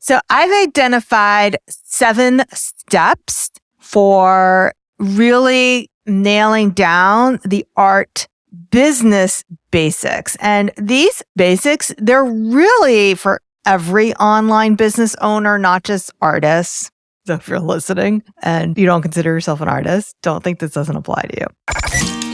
So I've identified 7 steps for really nailing down the art business basics. And these basics, they're really for every online business owner, not just artists. So if you're listening and you don't consider yourself an artist, don't think this doesn't apply to you.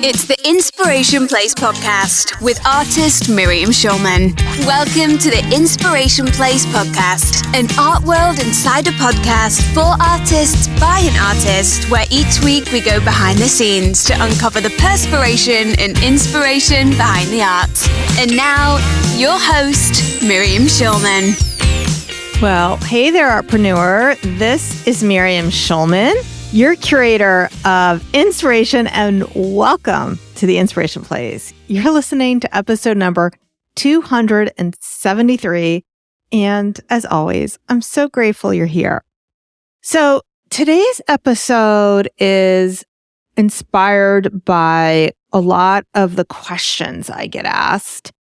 It's the Inspiration Place podcast with artist Miriam Schulman. Welcome to the Inspiration Place podcast, an art world insider podcast for artists by an artist, where each week we go behind the scenes to uncover the perspiration and inspiration behind the art. And now, your host, Miriam Schulman. Well, hey there, artpreneur. This is Miriam Schulman, your curator of inspiration, and welcome to the Inspiration Place. You're listening to episode number 273. And as always, I'm so grateful you're here. So today's episode is inspired by a lot of the questions I get asked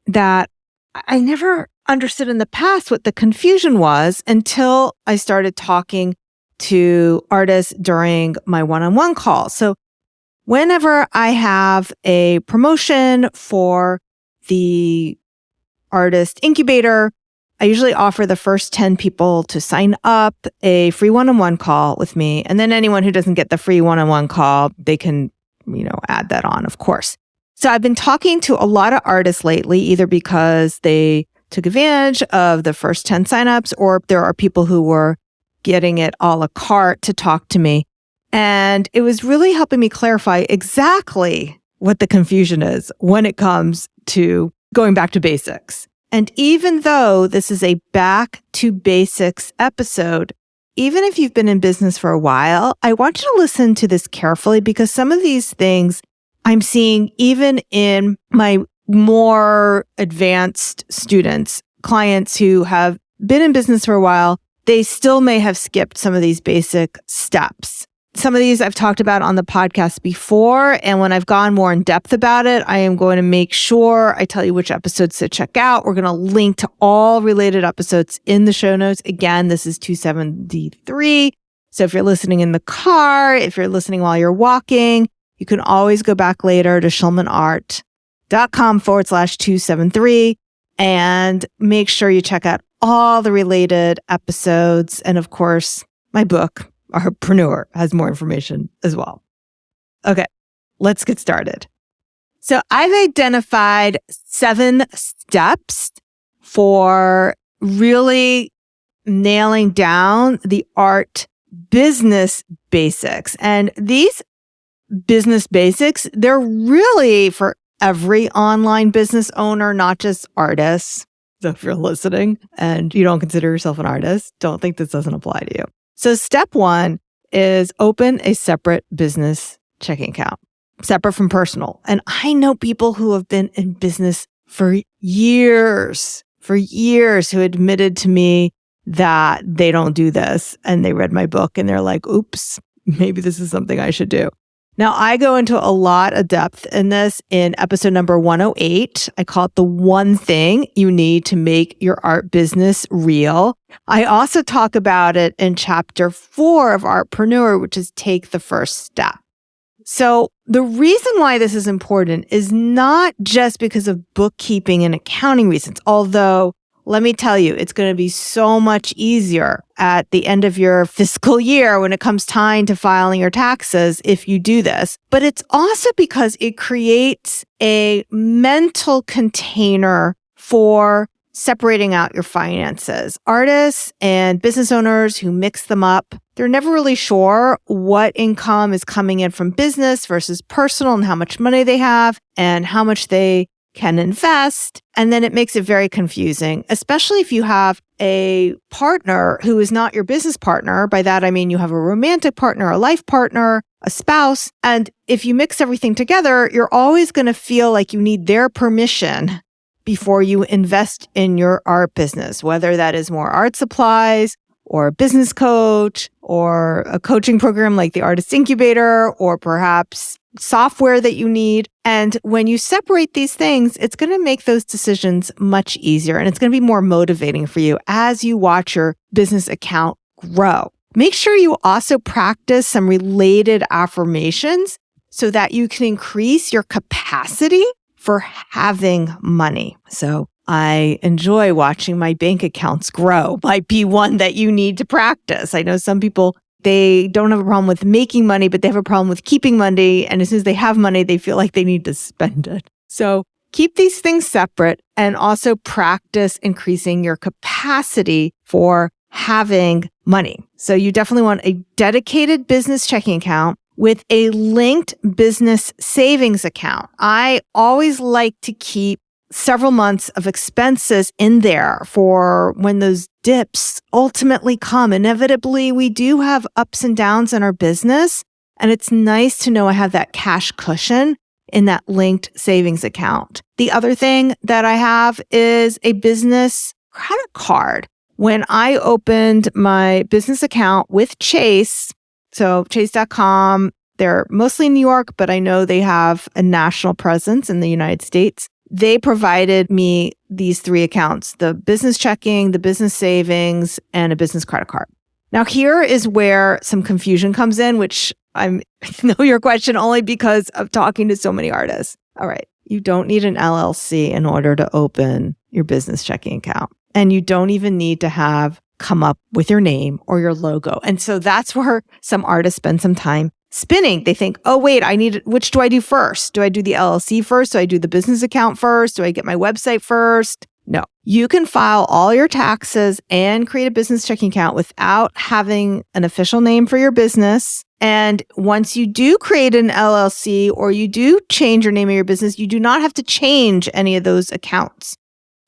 that I never understood in the past what the confusion was until I started talking to artists during my one-on-one calls. So whenever I have a promotion for the artist incubator, I usually offer the first 10 people to sign up a free one-on-one call with me. And then anyone who doesn't get the free one-on-one call, they can, add that on, of course. So I've been talking to a lot of artists lately, either because they took advantage of the first 10 signups, or there are people who were getting it a la carte to talk to me. And it was really helping me clarify exactly what the confusion is when it comes to going back to basics. And even though this is a back to basics episode, even if you've been in business for a while, I want you to listen to this carefully, because some of these things I'm seeing even in my more advanced students, clients who have been in business for a while, they still may have skipped some of these basic steps. Some of these I've talked about on the podcast before, and when I've gone more in depth about it, I am going to make sure I tell you which episodes to check out. We're going to link to all related episodes in the show notes. Again, this is 273. So if you're listening in the car, if you're listening while you're walking, you can always go back later to schulmanart.com/273 and make sure you check out all the related episodes. And of course, my book, Artpreneur, has more information as well. Okay, let's get started. So I've identified 7 steps for really nailing down the art business basics. And these business basics, they're really for every online business owner, not just artists. So if you're listening and you don't consider yourself an artist, don't think this doesn't apply to you. So step 1 is open a separate business checking account, separate from personal. And I know people who have been in business for years, who admitted to me that they don't do this. And they read my book and they're like, oops, maybe this is something I should do. Now, I go into a lot of depth in this in episode number 108. I call it the one thing you need to make your art business real. I also talk about it in chapter 4 of Artpreneur, which is take the first step. So the reason why this is important is not just because of bookkeeping and accounting reasons, although let me tell you, it's going to be so much easier at the end of your fiscal year when it comes time to filing your taxes if you do this. But it's also because it creates a mental container for separating out your finances. Artists and business owners who mix them up, they're never really sure what income is coming in from business versus personal and how much money they have and how much they can invest. And then it makes it very confusing, especially if you have a partner who is not your business partner. By that, I mean you have a romantic partner, a life partner, a spouse. And if you mix everything together, you're always going to feel like you need their permission before you invest in your art business, whether that is more art supplies or a business coach or a coaching program like the Artist Incubator, or perhaps software that you need. And when you separate these things, it's going to make those decisions much easier, and it's going to be more motivating for you as you watch your business account grow. Make sure you also practice some related affirmations so that you can increase your capacity for having money. So I enjoy watching my bank accounts grow. Might be one that you need to practice. I know some people, they don't have a problem with making money, but they have a problem with keeping money. And as soon as they have money, they feel like they need to spend it. So keep these things separate and also practice increasing your capacity for having money. So you definitely want a dedicated business checking account with a linked business savings account. I always like to keep several months of expenses in there for when those dips ultimately come. Inevitably, we do have ups and downs in our business, and it's nice to know I have that cash cushion in that linked savings account. The other thing that I have is a business credit card. When I opened my business account with Chase, so chase.com, they're mostly in New York, but I know they have a national presence in the United States. They provided me these 3 accounts: the business checking, the business savings, and a business credit card. Now, here is where some confusion comes in, which I know your question only because of talking to so many artists. All right. You don't need an LLC in order to open your business checking account. And you don't even need to have come up with your name or your logo. And so that's where some artists spend some time spinning. They think, oh, wait, which do I do first? Do I do the LLC first? Do I do the business account first? Do I get my website first? No. You can file all your taxes and create a business checking account without having an official name for your business. And once you do create an LLC or you do change your name of your business, you do not have to change any of those accounts.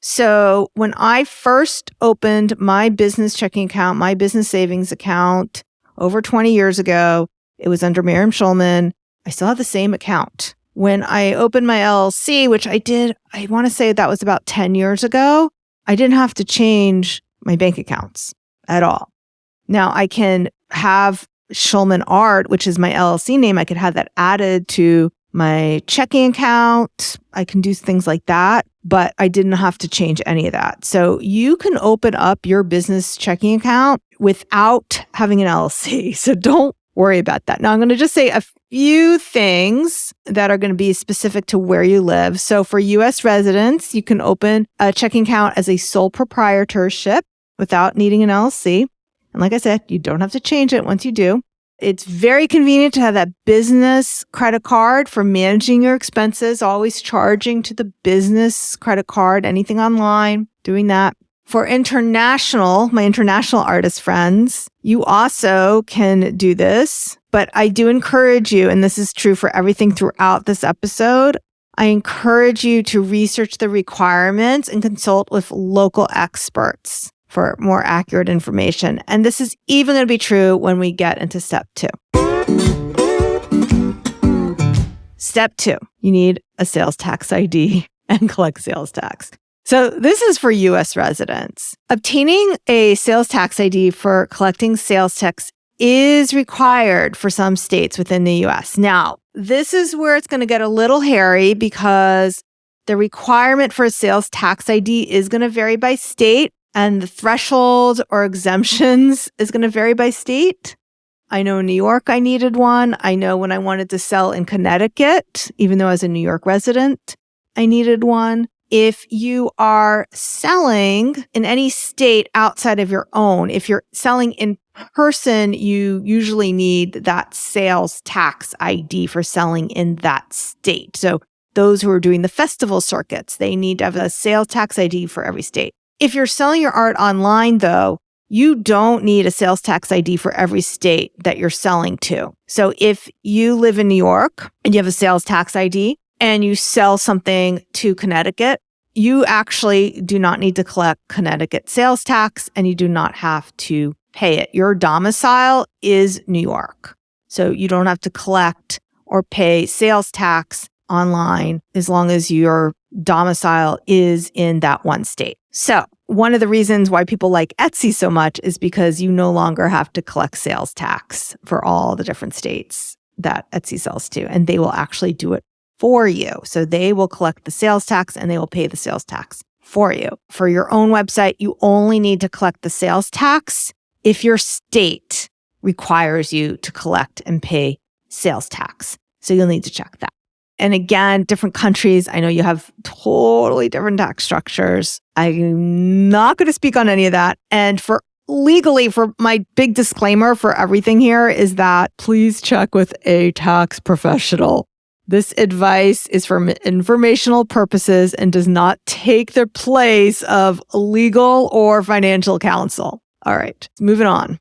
So when I first opened my business checking account, my business savings account over 20 years ago, it was under Miriam Schulman. I still have the same account. When I opened my LLC, which I did, I want to say that was about 10 years ago, I didn't have to change my bank accounts at all. Now I can have Schulman Art, which is my LLC name. I could have that added to my checking account. I can do things like that, but I didn't have to change any of that. So you can open up your business checking account without having an LLC. So don't worry about that. Now I'm going to just say a few things that are going to be specific to where you live. So for US residents, you can open a checking account as a sole proprietorship without needing an LLC. And like I said, you don't have to change it once you do. It's very convenient to have that business credit card for managing your expenses, always charging to the business credit card, anything online, doing that. For my international artist friends, you also can do this, but I do encourage you, and this is true for everything throughout this episode, I encourage you to research the requirements and consult with local experts for more accurate information. And this is even going to be true when we get into step 2. Step 2, you need a sales tax ID and collect sales tax. So this is for US residents. Obtaining a sales tax ID for collecting sales tax is required for some states within the US. Now, this is where it's going to get a little hairy because the requirement for a sales tax ID is going to vary by state. And the threshold or exemptions is going to vary by state. I know in New York, I needed one. I know when I wanted to sell in Connecticut, even though I was a New York resident, I needed one. If you are selling in any state outside of your own, if you're selling in person, you usually need that sales tax ID for selling in that state. So those who are doing the festival circuits, they need to have a sales tax ID for every state. If you're selling your art online, though, you don't need a sales tax ID for every state that you're selling to. So if you live in New York and you have a sales tax ID and you sell something to Connecticut, you actually do not need to collect Connecticut sales tax and you do not have to pay it. Your domicile is New York. So you don't have to collect or pay sales tax online as long as your domicile is in that one state. So one of the reasons why people like Etsy so much is because you no longer have to collect sales tax for all the different states that Etsy sells to, and they will actually do it for you. So they will collect the sales tax and they will pay the sales tax for you. For your own website, you only need to collect the sales tax if your state requires you to collect and pay sales tax. So you'll need to check that. And again, different countries, I know you have totally different tax structures. I'm not going to speak on any of that. And for legally, for my big disclaimer for everything here is that please check with a tax professional. This advice is for informational purposes and does not take the place of legal or financial counsel. All right, moving on.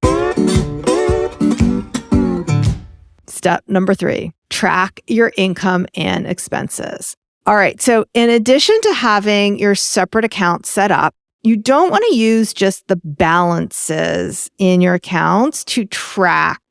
Step number 3, track your income and expenses. All right, so in addition to having your separate account set up, you don't want to use just the balances in your accounts to track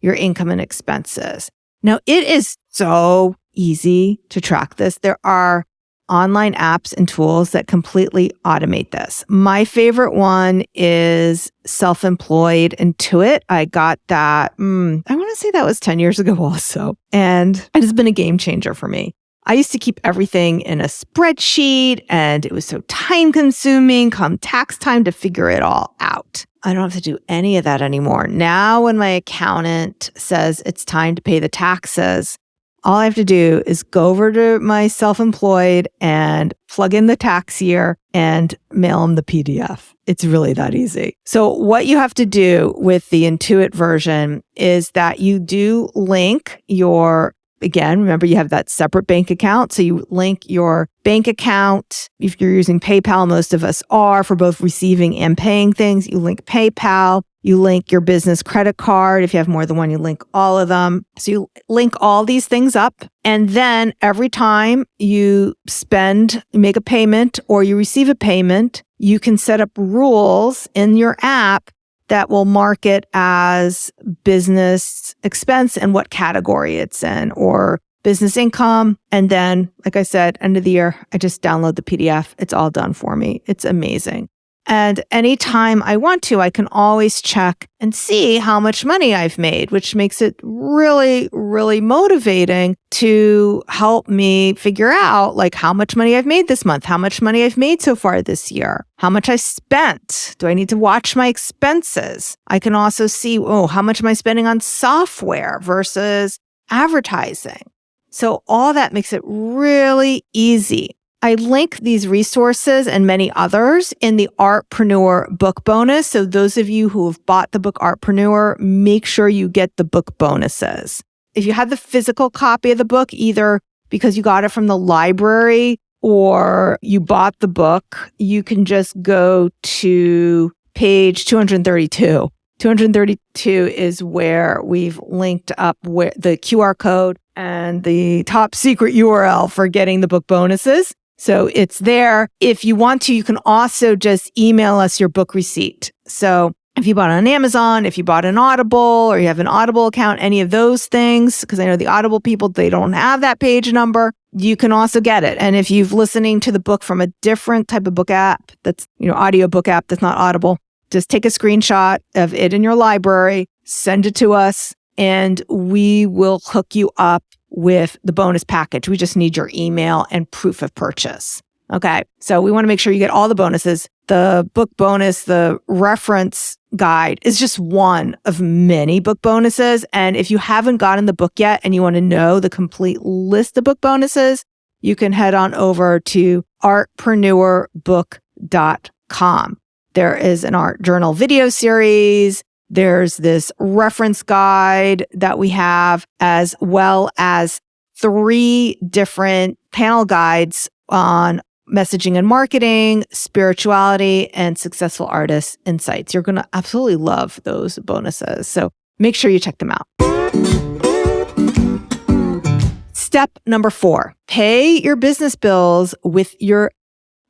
your income and expenses. Now, it is so easy to track this. There are online apps and tools that completely automate this. My favorite one is Self-Employed Intuit. I got that, I want to say that was 10 years ago also. And it has been a game changer for me. I used to keep everything in a spreadsheet and it was so time consuming come tax time to figure it all out. I don't have to do any of that anymore. Now when my accountant says it's time to pay the taxes, all I have to do is go over to my self-employed and plug in the tax year and mail them the PDF. It's really that easy. So what you have to do with the Intuit version is that you do link your, again, remember you have that separate bank account. So you link your bank account. If you're using PayPal, most of us are for both receiving and paying things. You link PayPal. You link your business credit card. If you have more than one, you link all of them. So you link all these things up. And then every time you make a payment or you receive a payment, you can set up rules in your app that will mark it as business expense and what category it's in, or business income. And then, like I said, end of the year, I just download the PDF. It's all done for me. It's amazing. And anytime I want to, I can always check and see how much money I've made, which makes it really, really motivating to help me figure out like how much money I've made this month, how much money I've made so far this year, how much I spent. Do I need to watch my expenses? I can also see, how much am I spending on software versus advertising? So all that makes it really easy. I link these resources and many others in the Artpreneur book bonus. So those of you who have bought the book Artpreneur, make sure you get the book bonuses. If you have the physical copy of the book, either because you got it from the library or you bought the book, you can just go to page 232. 232 is where we've linked up where the QR code and the top secret URL for getting the book bonuses. So it's there. If you want to, you can also just email us your book receipt. So if you bought it on Amazon, if you bought an Audible or you have an Audible account, any of those things, because I know the Audible people, they don't have that page number, you can also get it. And if you've listening to the book from a different type of book app, that's, audio book app that's not Audible, just take a screenshot of it in your library, send it to us, and we will hook you up with the bonus package. We just need your email and proof of purchase. Okay. So we want to make sure you get all the bonuses. The book bonus, the reference guide is just one of many book bonuses. And if you haven't gotten the book yet and you want to know the complete list of book bonuses, you can head on over to artpreneurbook.com. There is an art journal video series. There's this reference guide that we have, as well as 3 different panel guides on messaging and marketing, spirituality, and successful artist insights. You're going to absolutely love those bonuses. So make sure you check them out. Step number 4, pay your business bills with your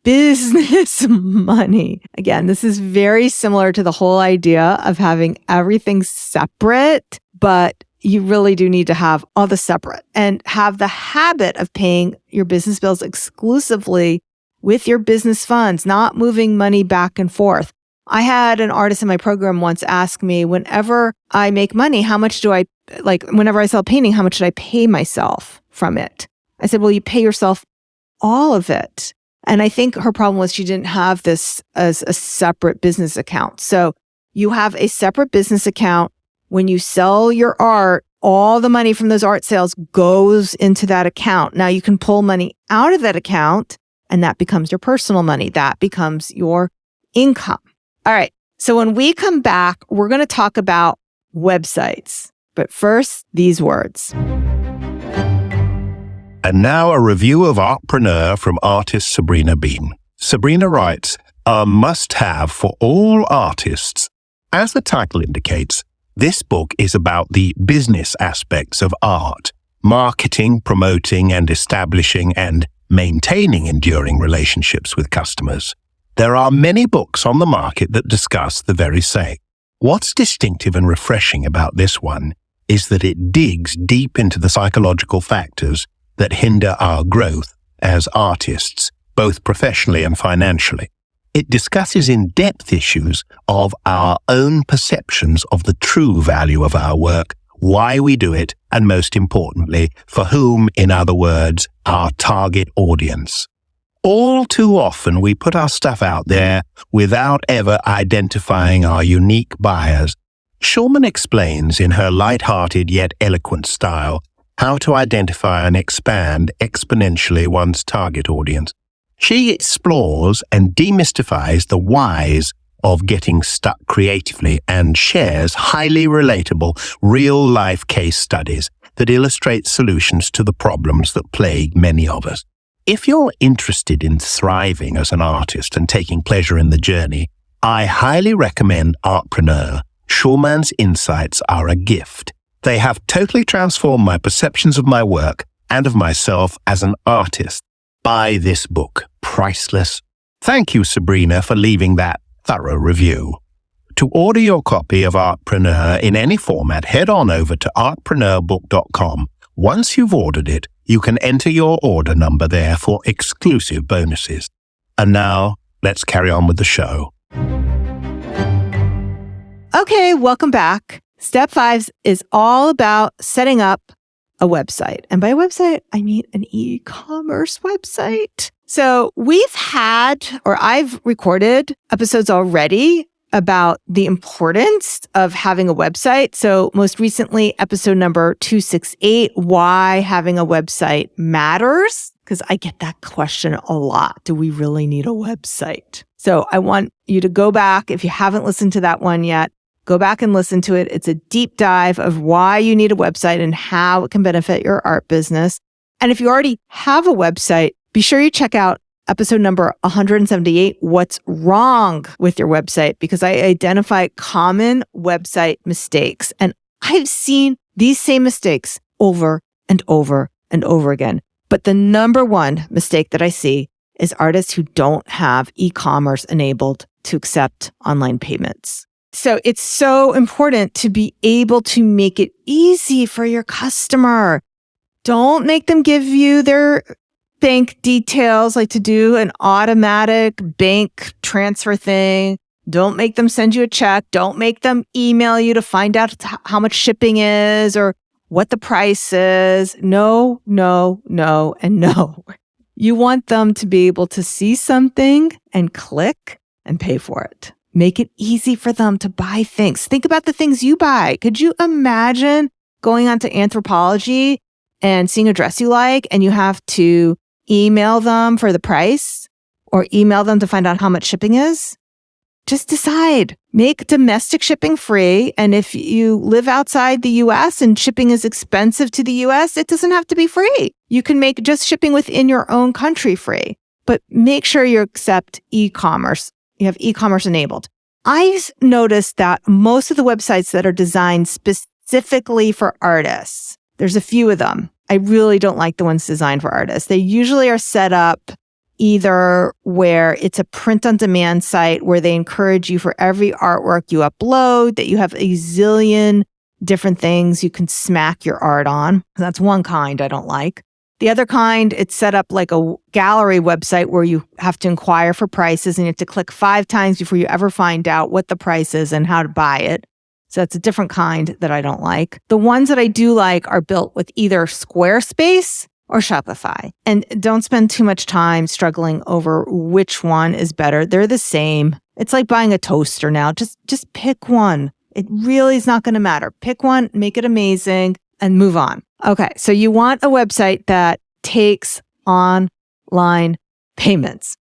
business money. Again, this is very similar to the whole idea of having everything separate, but you really do need to have all the separate and have the habit of paying your business bills exclusively with your business funds, not moving money back and forth. I had an artist in my program once ask me, whenever I make money, whenever I sell a painting, how much should I pay myself from it? I said, well, you pay yourself all of it. And I think her problem was she didn't have this as a separate business account. So you have a separate business account. When you sell your art, all the money from those art sales goes into that account. Now you can pull money out of that account and that becomes your personal money. That becomes your income. All right. So when we come back, we're going to talk about websites. But first, these words. And now a review of Artpreneur from artist Sabrina Bean. Sabrina writes, a must-have for all artists. As the title indicates, this book is about the business aspects of art, marketing, promoting, and establishing and maintaining enduring relationships with customers. There are many books on the market that discuss the very same. What's distinctive and refreshing about this one is that it digs deep into the psychological factors that hinder our growth as artists, both professionally and financially. It discusses in-depth issues of our own perceptions of the true value of our work, why we do it, and most importantly, for whom, in other words, our target audience. All too often, we put our stuff out there without ever identifying our unique buyers. Schulman explains in her light-hearted yet eloquent style how to identify and expand exponentially one's target audience. She explores and demystifies the whys of getting stuck creatively and shares highly relatable real-life case studies that illustrate solutions to the problems that plague many of us. If you're interested in thriving as an artist and taking pleasure in the journey, I highly recommend Artpreneur. Schulman's insights are a gift. They have totally transformed my perceptions of my work and of myself as an artist. Buy this book. Priceless. Thank you, Sabrina, for leaving that thorough review. To order your copy of Artpreneur in any format, head on over to artpreneurbook.com. Once you've ordered it, you can enter your order number there for exclusive bonuses. And now, let's carry on with the show. Okay, welcome back. Step 5 is all about setting up a website. And by a website, I mean an e-commerce website. So I've recorded episodes already about the importance of having a website. So most recently, episode number 268, why having a website matters. Because I get that question a lot. Do we really need a website? So I want you to go back. If you haven't listened to that one yet, go back and listen to it. It's a deep dive of why you need a website and how it can benefit your art business. And if you already have a website, be sure you check out episode number 178, What's Wrong with Your Website, because I identify common website mistakes. And I've seen these same mistakes over and over and over again. But the number one mistake that I see is artists who don't have e-commerce enabled to accept online payments. So it's so important to be able to make it easy for your customer. Don't make them give you their bank details, like to do an automatic bank transfer thing. Don't make them send you a check. Don't make them email you to find out how much shipping is or what the price is. No, no, no, and no. You want them to be able to see something and click and pay for it. Make it easy for them to buy things. Think about the things you buy. Could you imagine going onto Anthropologie and seeing a dress you like and you have to email them for the price or email them to find out how much shipping is? Just decide. Make domestic shipping free. And if you live outside the US and shipping is expensive to the US, it doesn't have to be free. You can make just shipping within your own country free. But make sure you accept e-commerce. You have e-commerce enabled. I've noticed that most of the websites that are designed specifically for artists, there's a few of them. I really don't like the ones designed for artists. They usually are set up either where it's a print-on-demand site where they encourage you for every artwork you upload that you have a zillion different things you can smack your art on. That's one kind I don't like. The other kind, it's set up like a gallery website where you have to inquire for prices and you have to click 5 times before you ever find out what the price is and how to buy it. So that's a different kind that I don't like. The ones that I do like are built with either Squarespace or Shopify. And don't spend too much time struggling over which one is better. They're the same. It's like buying a toaster now. Just pick one. It really is not going to matter. Pick one, make it amazing, and move on. Okay, so you want a website that takes online payments.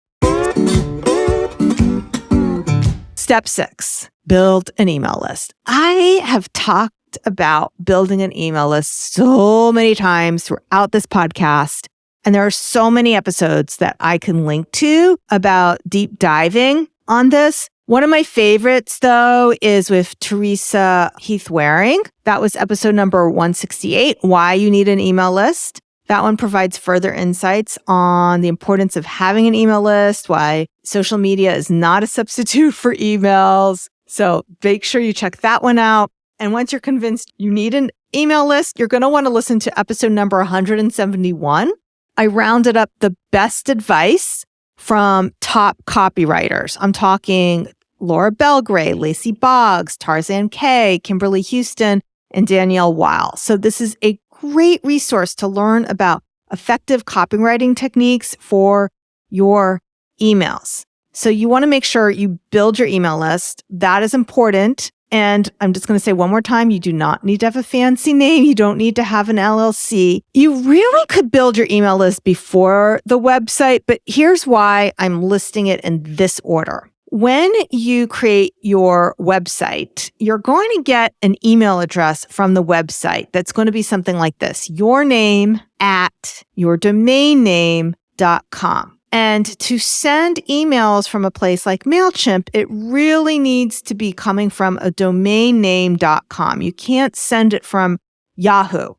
Step 6, build an email list. I have talked about building an email list so many times throughout this podcast, and there are so many episodes that I can link to about deep diving on this. One of my favorites, though, is with Teresa Heath-Waring. That was episode number 168, Why You Need an Email List. That one provides further insights on the importance of having an email list, why social media is not a substitute for emails. So make sure you check that one out. And once you're convinced you need an email list, you're going to want to listen to episode number 171. I rounded up the best advice from top copywriters. I'm talking Laura Belgray, Lacey Boggs, Tarzan Kay, Kimberly Houston, and Danielle Weil. So this is a great resource to learn about effective copywriting techniques for your emails. So you want to make sure you build your email list. That is important. And I'm just going to say one more time, you do not need to have a fancy name. You don't need to have an LLC. You really could build your email list before the website, but here's why I'm listing it in this order. When you create your website, you're going to get an email address from the website that's going to be something like this, yourname@yourdomainname.com. And to send emails from a place like MailChimp, it really needs to be coming from a domainname.com. You can't send it from Yahoo.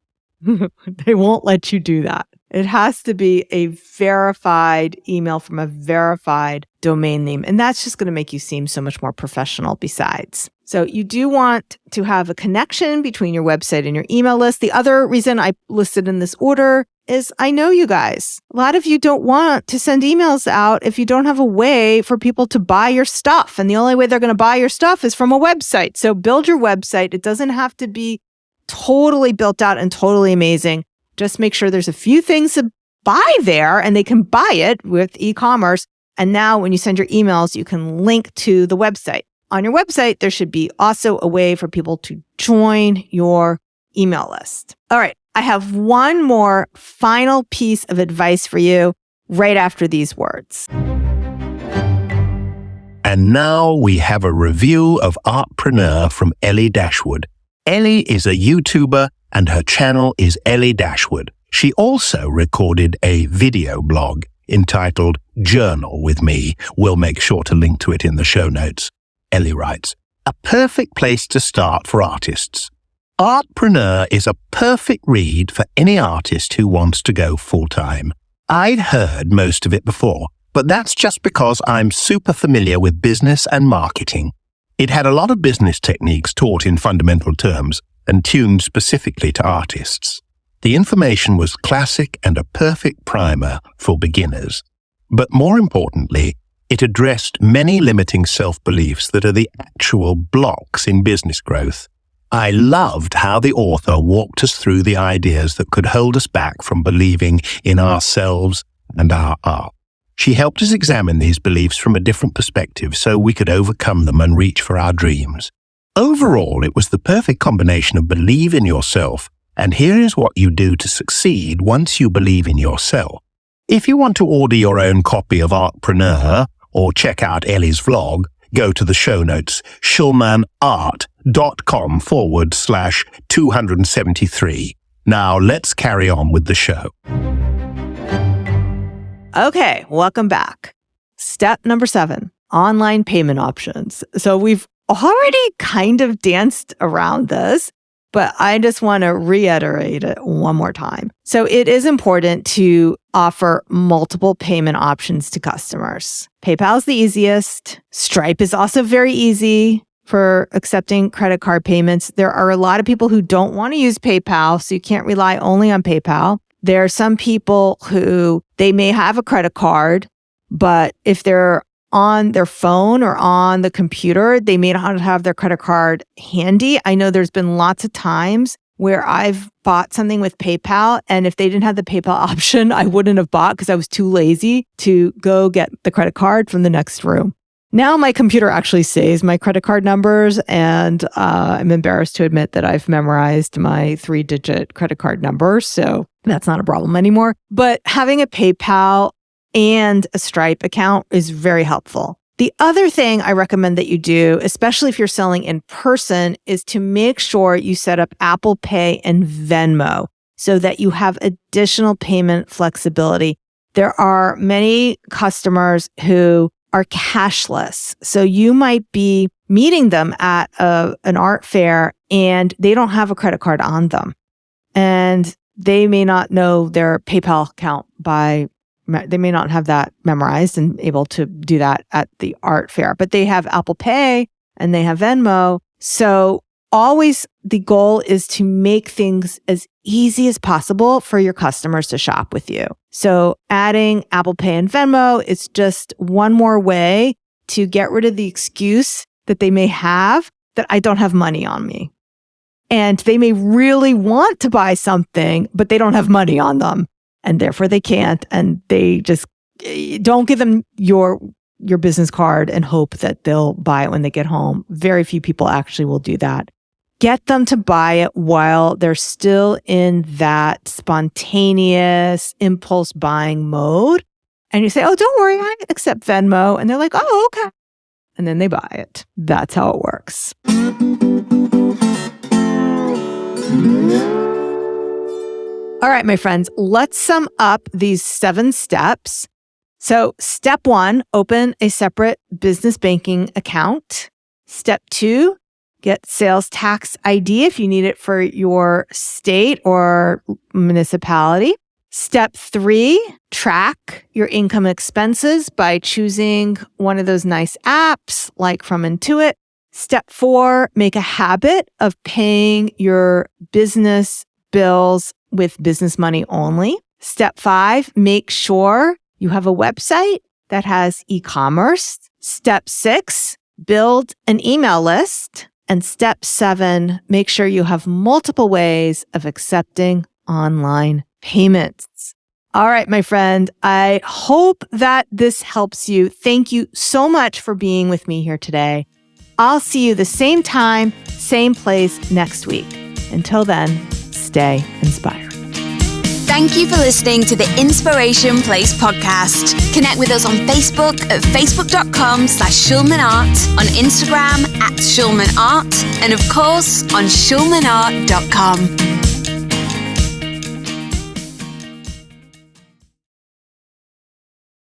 They won't let you do that. It has to be a verified email from a verified domain name. And that's just going to make you seem so much more professional besides. So you do want to have a connection between your website and your email list. The other reason I listed in this order is I know you guys. A lot of you don't want to send emails out if you don't have a way for people to buy your stuff. And the only way they're going to buy your stuff is from a website. So build your website. It doesn't have to be totally built out and totally amazing. Just make sure there's a few things to buy there and they can buy it with e-commerce. And now when you send your emails, you can link to the website. On your website, there should be also a way for people to join your email list. All right. I have one more final piece of advice for you right after these words. And now we have a review of Artpreneur from Ellie Dashwood. Ellie is a YouTuber and her channel is Ellie Dashwood. She also recorded a video blog entitled Journal with Me. We'll make sure to link to it in the show notes. Ellie writes, a perfect place to start for artists. Artpreneur is a perfect read for any artist who wants to go full-time. I'd heard most of it before, but that's just because I'm super familiar with business and marketing. It had a lot of business techniques taught in fundamental terms and tuned specifically to artists. The information was classic and a perfect primer for beginners. But more importantly, it addressed many limiting self-beliefs that are the actual blocks in business growth. I loved how the author walked us through the ideas that could hold us back from believing in ourselves and our art. She helped us examine these beliefs from a different perspective so we could overcome them and reach for our dreams. Overall, it was the perfect combination of believe in yourself and here is what you do to succeed once you believe in yourself. If you want to order your own copy of Artpreneur or check out Ellie's vlog, go to the show notes, schulmanart.com/273. Now let's carry on with the show. Okay, welcome back. Step number 7, online payment options. So we've already kind of danced around this, but I just want to reiterate it one more time. So it is important to offer multiple payment options to customers. PayPal is the easiest. Stripe is also very easy. for accepting credit card payments. There are a lot of people who don't want to use PayPal, so you can't rely only on PayPal. There are some people who they may have a credit card, but if they're on their phone or on the computer, they may not have their credit card handy. I know there's been lots of times where I've bought something with PayPal, and if they didn't have the PayPal option, I wouldn't have bought because I was too lazy to go get the credit card from the next room. Now my computer actually saves my credit card numbers, and I'm embarrassed to admit that I've memorized my 3-digit credit card number, so that's not a problem anymore. But having a PayPal and a Stripe account is very helpful. The other thing I recommend that you do, especially if you're selling in person, is to make sure you set up Apple Pay and Venmo so that you have additional payment flexibility. There are many customers who are cashless. So you might be meeting them at an art fair and they don't have a credit card on them. And they may not know their PayPal account they may not have that memorized and able to do that at the art fair, but they have Apple Pay and they have Venmo. So always the goal is to make things as easy as possible for your customers to shop with you. So adding Apple Pay and Venmo is just one more way to get rid of the excuse that they may have that I don't have money on me. And they may really want to buy something, but they don't have money on them. And therefore they can't. And they just don't give them your business card and hope that they'll buy it when they get home. Very few people actually will do that. Get them to buy it while they're still in that spontaneous impulse buying mode. And you say, oh, don't worry, I accept Venmo. And they're like, oh, okay. And then they buy it. That's how it works. All right, my friends, let's sum up these 7 steps. So step 1, open a separate business banking account. Step 2, get sales tax ID if you need it for your state or municipality. Step 3, track your income expenses by choosing one of those nice apps like from Intuit. Step 4, make a habit of paying your business bills with business money only. Step 5, make sure you have a website that has e-commerce. Step 6, build an email list. And step 7, make sure you have multiple ways of accepting online payments. All right, my friend, I hope that this helps you. Thank you so much for being with me here today. I'll see you the same time, same place next week. Until then, stay inspired. Thank you for listening to the Inspiration Place podcast. Connect with us on Facebook at facebook.com/SchulmanArt, on Instagram @SchulmanArt, and of course on schulmanart.com.